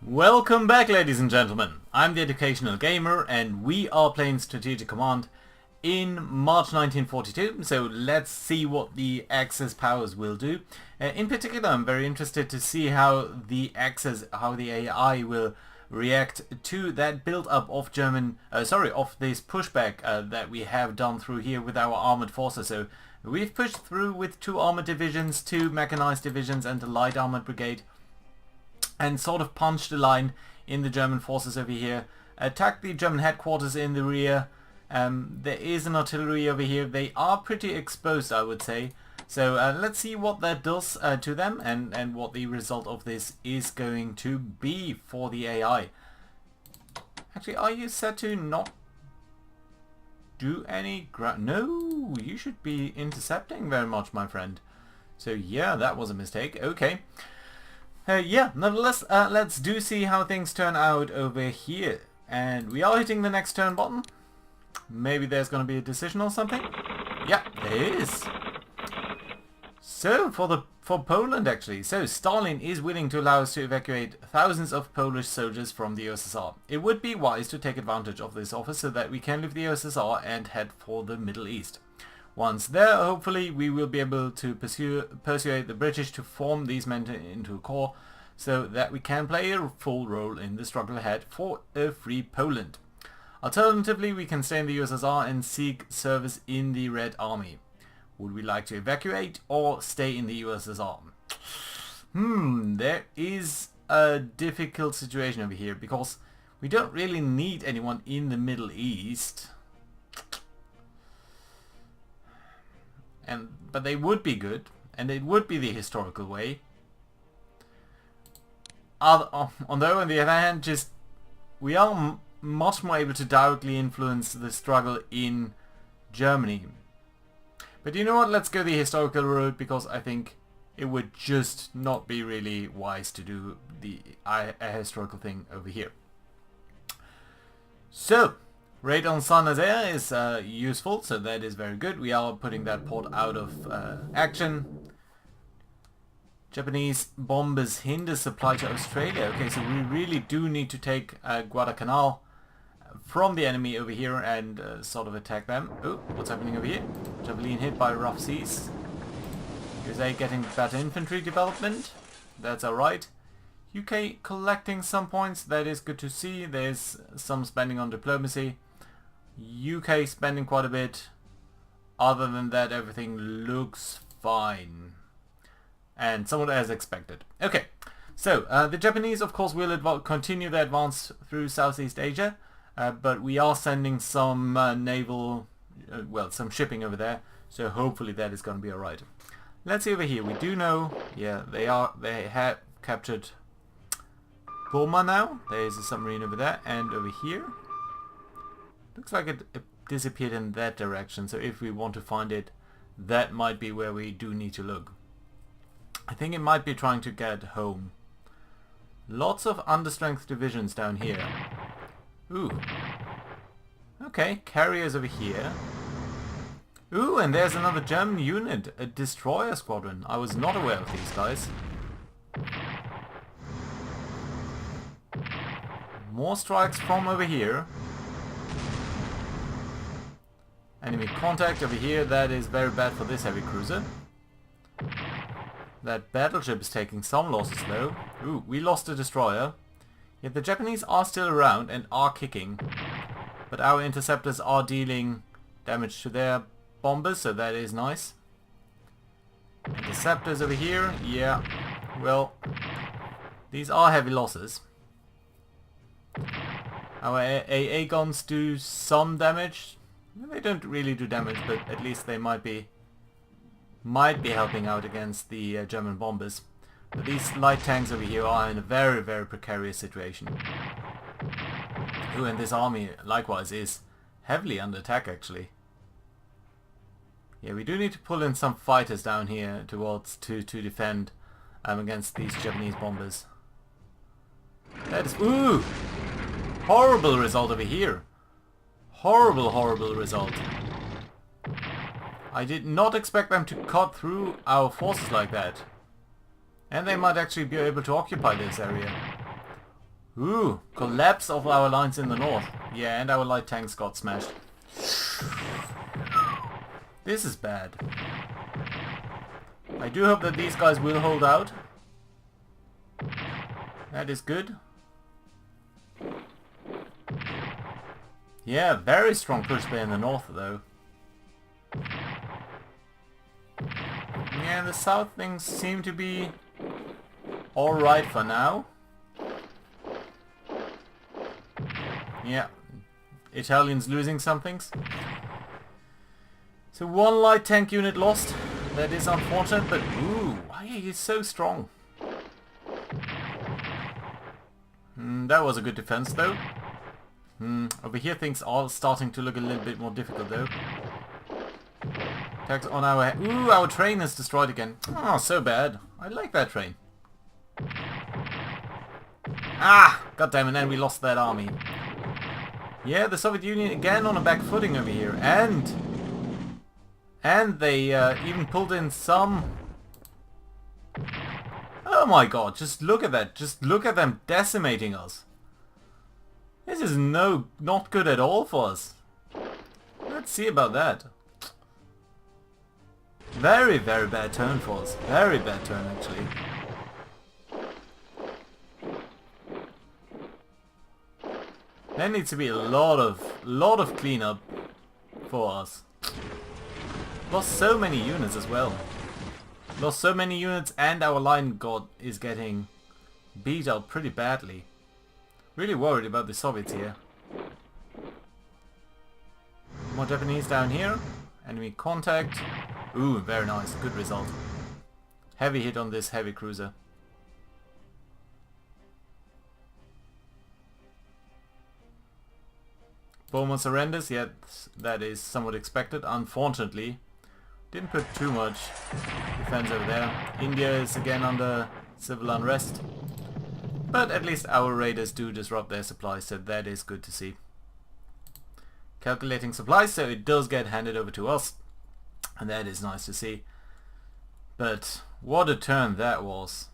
Welcome back, ladies and gentlemen. I'm the Educational Gamer and we are playing Strategic Command in March 1942, so let's see what the Axis powers will do. In particular, I'm very interested to see how the Axis, how the AI will react to that build-up of of this pushback that we have done through here with our armored forces. So we've pushed through with 2 armored divisions, 2 mechanized divisions and a light armored brigade, and sort of punched a line in the German forces over here, attacked the German headquarters in the rear. There is an artillery over here. They are pretty exposed, I would say. So let's see what that does to them and what the result of this is going to be for the AI. Actually, are you set to not do any ground? No, you should be intercepting very much, my friend. So yeah, that was a mistake. Okay. Yeah, nevertheless, let's see how things turn out over here. And we are hitting the next turn button. Maybe there's going to be a decision or something. Yeah, there is. So, for Poland actually. So, Stalin is willing to allow us to evacuate thousands of Polish soldiers from the USSR. It would be wise to take advantage of this offer so that we can leave the USSR and head for the Middle East. Once there, hopefully, we will be able to persuade the British to form these men into a corps so that we can play a full role in the struggle ahead for a free Poland. Alternatively, we can stay in the USSR and seek service in the Red Army. Would we like to evacuate or stay in the USSR? There is a difficult situation over here because we don't really need anyone in the Middle East. But they would be good, and it would be the historical way. Although, on the other hand, we are much more able to directly influence the struggle in Germany. But you know what? Let's go the historical route because I think it would just not be really wise to do a historical thing over here. So, Raid on Saint-Nazaire is useful, so that is very good. We are putting that port out of action. Japanese bombers hinder supply to Australia. Okay, so we really do need to take Guadalcanal from the enemy over here and sort of attack them. Oh, what's happening over here? Javelin hit by rough seas. USA getting better infantry development. That's alright. UK collecting some points. That is good to see. There's some spending on diplomacy. UK spending quite a bit. Other than that, everything looks fine. And somewhat as expected. Okay, so the Japanese, of course, will continue their advance through Southeast Asia. But we are sending some naval, some shipping over there. So hopefully that is going to be alright. Let's see over here. We do know, yeah, they have captured Burma now. There is a submarine over there. And over here. Looks like it disappeared in that direction, so if we want to find it, that might be where we do need to look. I think it might be trying to get home. Lots of understrength divisions down here. Ooh. Okay, carriers over here. Ooh, and there's another German unit, a destroyer squadron. I was not aware of these guys. More strikes from over here. Enemy contact over here. That is very bad for this heavy cruiser. That battleship is taking some losses though. Ooh, we lost a destroyer. Yet the Japanese are still around and are kicking. But our interceptors are dealing damage to their bombers, so that is nice. Interceptors over here. Yeah, well, these are heavy losses. Our AA guns do some damage. They don't really do damage, but at least they might be helping out against the German bombers. But these light tanks over here are in a very, very precarious situation. Ooh, and this army likewise is heavily under attack actually. Yeah, we do need to pull in some fighters down here towards to defend against these Japanese bombers. That is horrible result over here. Horrible result. I did not expect them to cut through our forces like that. And they might actually be able to occupy this area. Ooh, collapse of our lines in the north. Yeah, and our light tanks got smashed. This is bad. I do hope that these guys will hold out. That is good. Yeah, very strong push there in the north though. Yeah, the south things seem to be alright for now. Yeah, Italians losing some things. So one light tank unit lost. That is unfortunate, but ooh, why are you so strong? That was a good defense though. Over here things are starting to look a little bit more difficult though. Attacks on our head. Ooh, our train is destroyed again. Oh, so bad. I like that train. Ah! God damn it, and we lost that army. Yeah, the Soviet Union again on a back footing over here. And they even pulled in some... Oh my god, just look at that. Just look at them decimating us. This is not good at all for us. Let's see about that. Very, very bad turn for us. Very bad turn, actually. There needs to be a lot of cleanup for us. Lost so many units as well. Lost so many units, and our line is getting beat out pretty badly. Really worried about the Soviets here. More Japanese down here. Enemy contact. Ooh, very nice. Good result. Heavy hit on this heavy cruiser. Beaumont surrenders. Yeah, that is somewhat expected. Unfortunately, didn't put too much defense over there. India is again under civil unrest. But at least our raiders do disrupt their supplies, so that is good to see. Calculating supplies, so it does get handed over to us. And that is nice to see. But what a turn that was.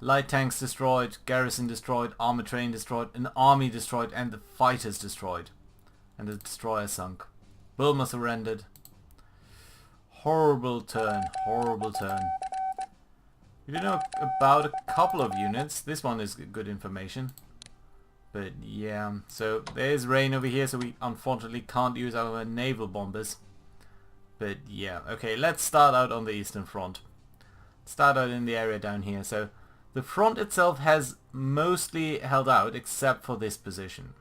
Light tanks destroyed, garrison destroyed, armor train destroyed, an army destroyed, and the fighters destroyed. And the destroyer sunk. Burma surrendered. Horrible turn, horrible turn. We do know about a couple of units. This one is good information. But yeah, so there's rain over here, so we unfortunately can't use our naval bombers. But yeah, okay, let's start out on the Eastern Front. Start out in the area down here. So the front itself has mostly held out, except for this position.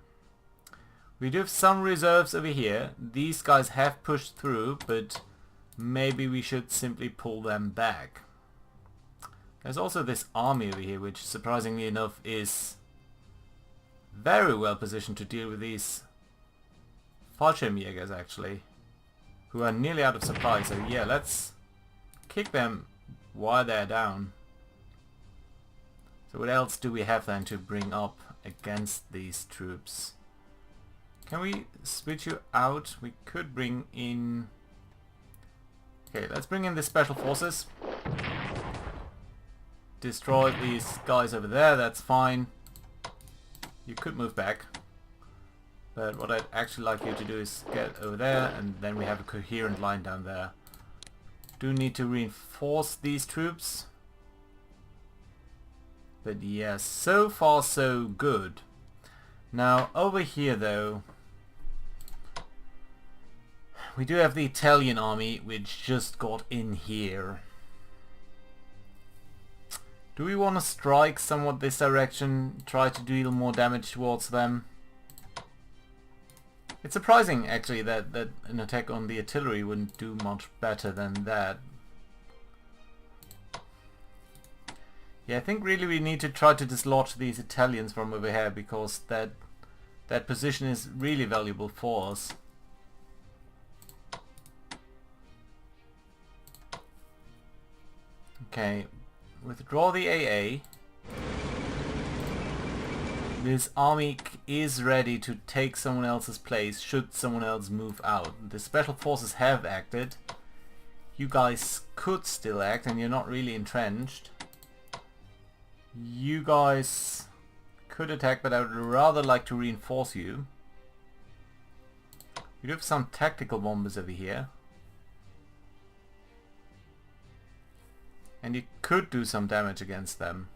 We do have some reserves over here. These guys have pushed through, but maybe we should simply pull them back. There's also this army over here, which surprisingly enough is very well positioned to deal with these Fallschirmjägers actually, who are nearly out of supply. So yeah, let's kick them while they're down. So what else do we have then to bring up against these troops? Can we switch you out? We could bring in... Okay, let's bring in the special forces. Destroy these guys over there, that's fine. You could move back. But what I'd actually like you to do is get over there, and then we have a coherent line down there. Do need to reinforce these troops. But yes, so far so good. Now over here though, we do have the Italian army which just got in here. Do we want to strike somewhat this direction, try to deal more damage towards them? It's surprising actually that an attack on the artillery wouldn't do much better than that. Yeah, I think really we need to try to dislodge these Italians from over here, because that position is really valuable for us. Okay, withdraw the AA. This army is ready to take someone else's place should someone else move out. The special forces have acted. You guys could still act, and you're not really entrenched. You guys could attack, but I would rather like to reinforce you. We do have some tactical bombers over here. And you could do some damage against them.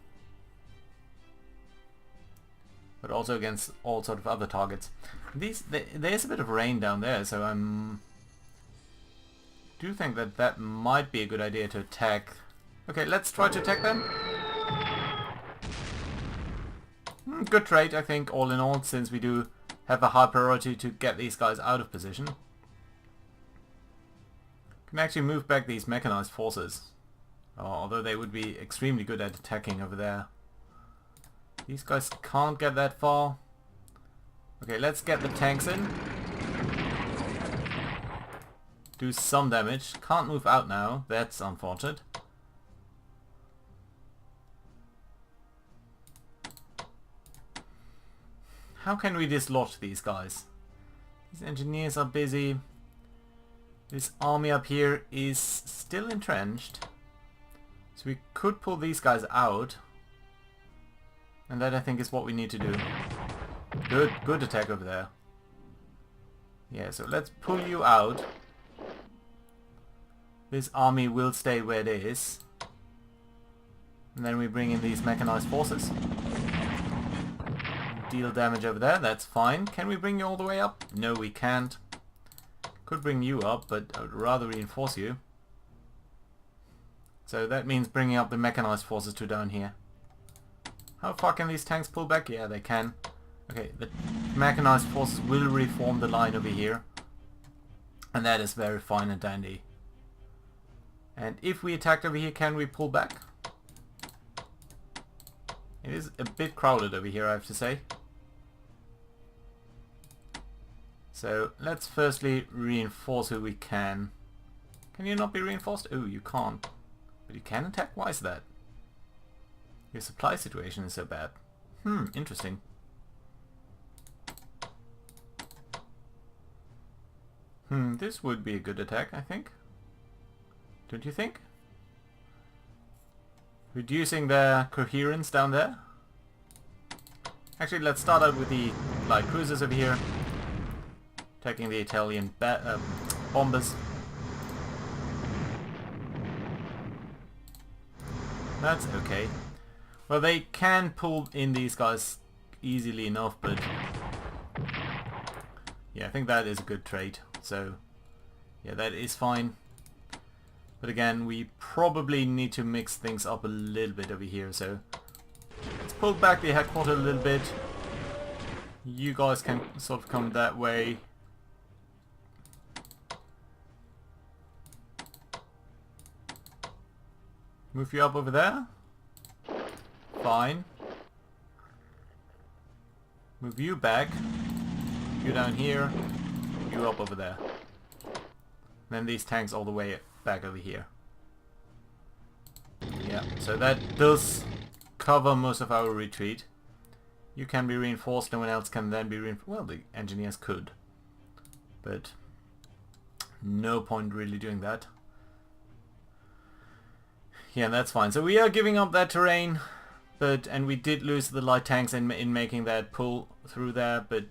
But also against all sort of other targets. There's a bit of rain down there, so do think that that might be a good idea to attack. Okay, let's try to attack them. Good trade, I think, all in all, since we do have a high priority to get these guys out of position. Can actually move back these mechanized forces. Although they would be extremely good at attacking over there. These guys can't get that far. Okay, let's get the tanks in. Do some damage. Can't move out now. That's unfortunate. How can we dislodge these guys? These engineers are busy. This army up here is still entrenched. So we could pull these guys out. And that, I think, is what we need to do. Good attack over there. Yeah, so let's pull you out. This army will stay where it is. And then we bring in these mechanized forces. Deal damage over there, that's fine. Can we bring you all the way up? No, we can't. Could bring you up, but I would rather reinforce you. So that means bringing up the mechanized forces to down here. How far can these tanks pull back? Yeah, they can. Okay, the mechanized forces will reform the line over here. And that is very fine and dandy. And if we attacked over here, can we pull back? It is a bit crowded over here, I have to say. So let's firstly reinforce who we can. Can you not be reinforced? Oh, you can't. But you can attack? Why is that? Your supply situation is so bad. Interesting. This would be a good attack, I think. Don't you think? Reducing their coherence down there. Actually, let's start out with the light cruisers over here. Attacking the Italian bombers. That's okay. Well, they can pull in these guys easily enough, but yeah, I think that is a good trade. So yeah, that is fine. But again, we probably need to mix things up a little bit over here. So let's pull back the headquarters a little bit. You guys can sort of come that way. Move you up over there. Fine. Move you back. You down here. You up over there. Then these tanks all the way back over here. Yeah, so that does cover most of our retreat. You can be reinforced, no one else can then be reinforced. Well, the engineers could. But no point really doing that. Yeah, that's fine. So we are giving up that terrain. And we did lose the light tanks in making that pull through there, but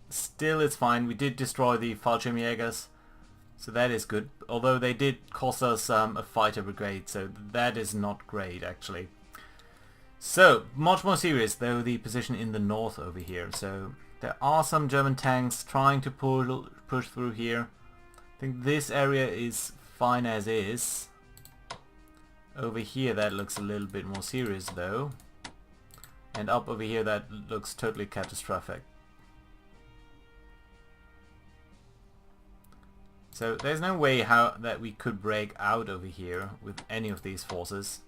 still it's fine. We did destroy the Fallschirmjägers, so that is good. Although they did cost us a fighter brigade, so that is not great actually. So, much more serious though the position in the north over here. So there are some German tanks trying to push through here. I think this area is fine as is. Over here that looks a little bit more serious though. And up over here that looks totally catastrophic. So there's no way how that we could break out over here with any of these forces.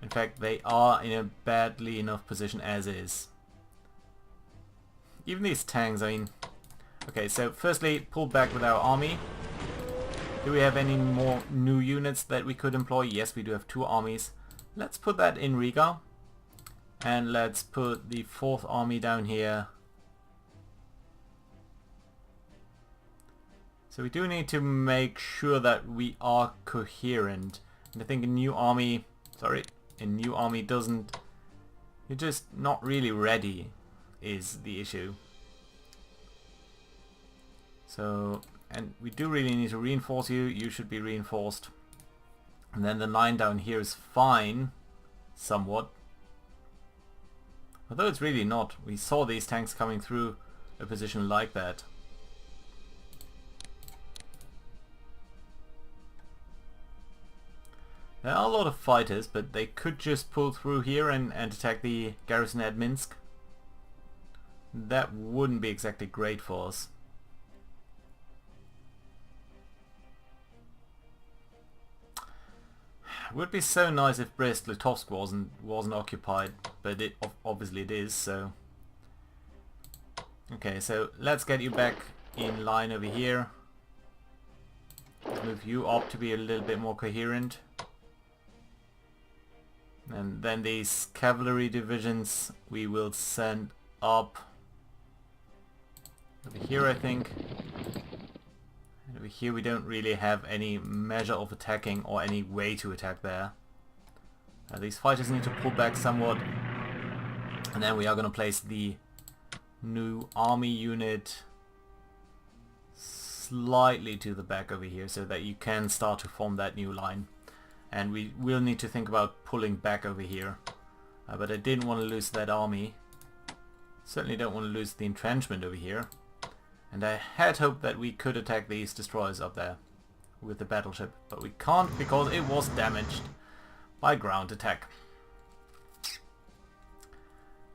In fact, they are in a badly enough position as is. Even these tanks, I mean... Okay, so firstly, pull back with our army. Do we have any more new units that we could employ? Yes, we do have 2 armies. Let's put that in Riga. And let's put the 4th army down here. So we do need to make sure that we are coherent. And I think a new army doesn't You're just not really ready is the issue. So, and we do really need to reinforce you. You should be reinforced. And then the line down here is fine, somewhat. Although it's really not. We saw these tanks coming through a position like that. There are a lot of fighters, but they could just pull through here and attack the garrison at Minsk. That wouldn't be exactly great for us. It would be so nice if Brest-Litovsk wasn't occupied, but obviously it is, so... Okay, so let's get you back in line over here. Let's move you up to be a little bit more coherent. And then these cavalry divisions we will send up over here, I think. And over here we don't really have any measure of attacking or any way to attack there. These fighters need to pull back somewhat. And then we are going to place the new army unit slightly to the back over here so that you can start to form that new line. And we will need to think about pulling back over here. But I didn't want to lose that army. Certainly don't want to lose the entrenchment over here. And I had hoped that we could attack these destroyers up there with the battleship. But we can't because it was damaged by ground attack.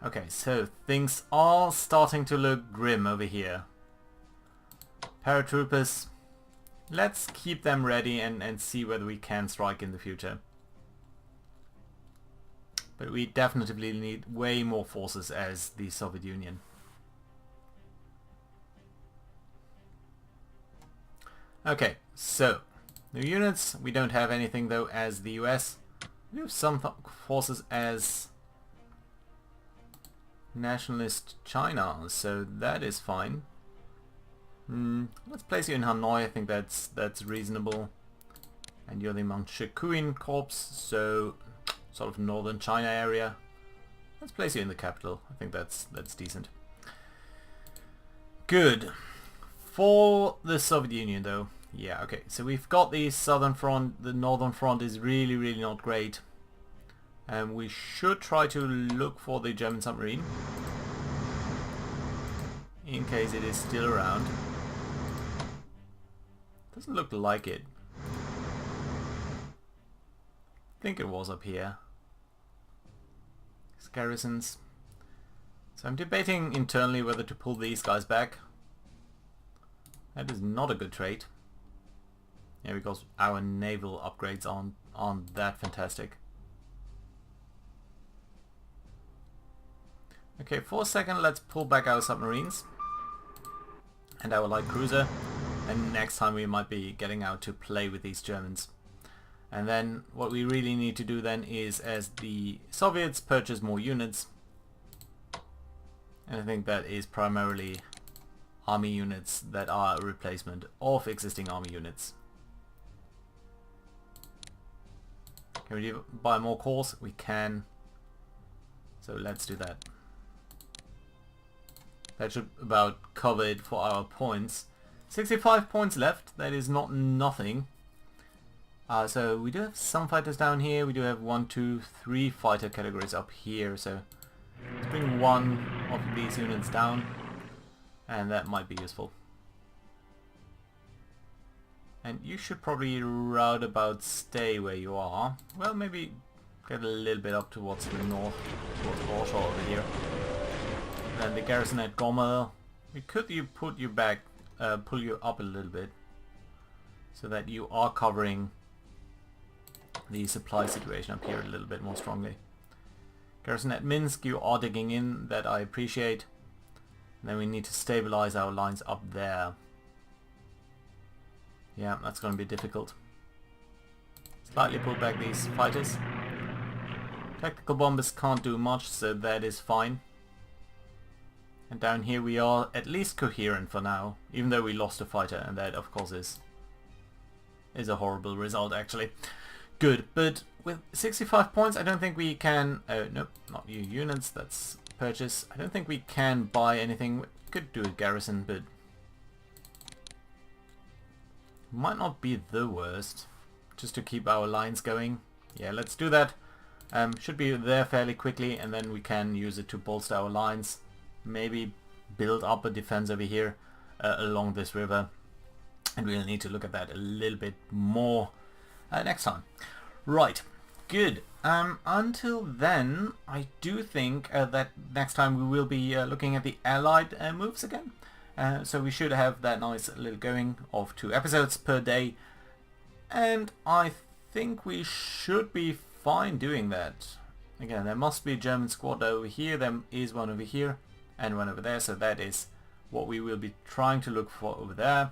Okay, so things are starting to look grim over here. Paratroopers. Let's keep them ready and see whether we can strike in the future. But we definitely need way more forces as the Soviet Union. Okay, so new units. We don't have anything though as the US. We have some forces as nationalist China, so that is fine. Let's place you in Hanoi. I think that's reasonable. And you're the Manchukuin Corps, so sort of northern China area. Let's place you in the capital. I think that's decent. Good. For the Soviet Union though, yeah, okay. So we've got the southern front. The northern front is really not great. And we should try to look for the German submarine in case it is still around. Doesn't look like it. I think it was up here. These garrisons. So I'm debating internally whether to pull these guys back. That is not a good trait. Yeah, because our naval upgrades aren't that fantastic. Okay, for a second let's pull back our submarines and our light cruiser. And next time we might be getting out to play with these Germans. And then what we really need to do then is, as the Soviets purchase more units, and I think that is primarily army units that are a replacement of existing army units. Can we buy more cores? We can. So let's do that. That should about cover it for our points. 65 points left. That is not nothing. So we do have some fighters down here. We do have 1, 2, 3 fighter categories up here. So let's bring one of these units down, and that might be useful. And you should probably round about stay where you are. Well, maybe get a little bit up towards the north, towards Warsaw over here. Then the garrison at Gomel. We could put you back. Pull you up a little bit so that you are covering the supply situation up here a little bit more strongly. Garrison at Minsk, you are digging in, that I appreciate. And then we need to stabilize our lines up there. Yeah, that's going to be difficult. Slightly pull back these fighters. Tactical bombers can't do much, so that is fine. And down here we are at least coherent for now, even though we lost a fighter, and that of course is a horrible result actually. good, but with 65 points I don't think we can... nope, not new units, that's purchase. I don't think we can buy anything. We could do a garrison, but might not be the worst. Just to keep our lines going. Yeah, let's do that. Should be there fairly quickly, and then we can use it to bolster our lines. Maybe build up a defense over here along this river. And we'll need to look at that a little bit more next time. Right, good. Until then, I do think that next time we will be looking at the allied moves again. So we should have that nice little going of 2 episodes per day. And I think we should be fine doing that. Again, there must be a German squad over here. There is one over here and one over there. So that is what we will be trying to look for over there.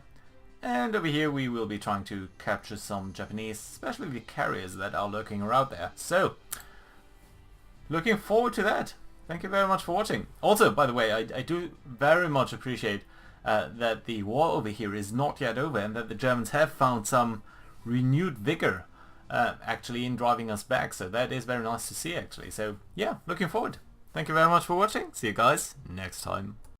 And over here we will be trying to capture some Japanese, especially the carriers that are lurking around there. So, looking forward to that. Thank you very much for watching. Also, by the way, I do very much appreciate that the war over here is not yet over and that the Germans have found some renewed vigor actually in driving us back. So that is very nice to see actually. So yeah, looking forward. Thank you very much for watching. See you guys next time.